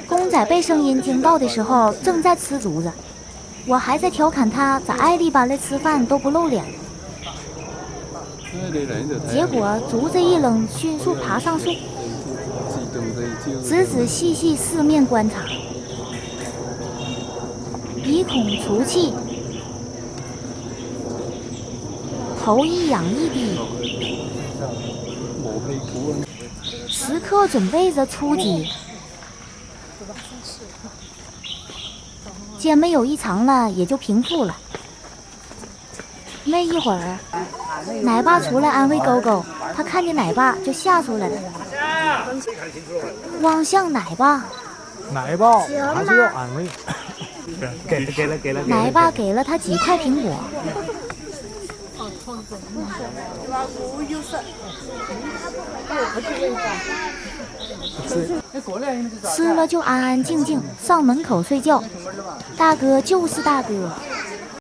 公仔被声音惊到的时候，正在吃竹子，我还在调侃他咋爱丽般的吃饭都不露脸。结果竹子一扔，迅速爬上树，仔仔细细四面观察，鼻孔出气，头一仰一低，时刻准备着出击。见没有异常了，也就平复了。没一会儿，奶爸出来安慰狗狗，他看见奶爸就吓出来了，望向奶爸。奶爸还是要安慰。给了。奶爸给了他几块苹果。吃了就安安静静上门口睡觉。大哥就是大哥。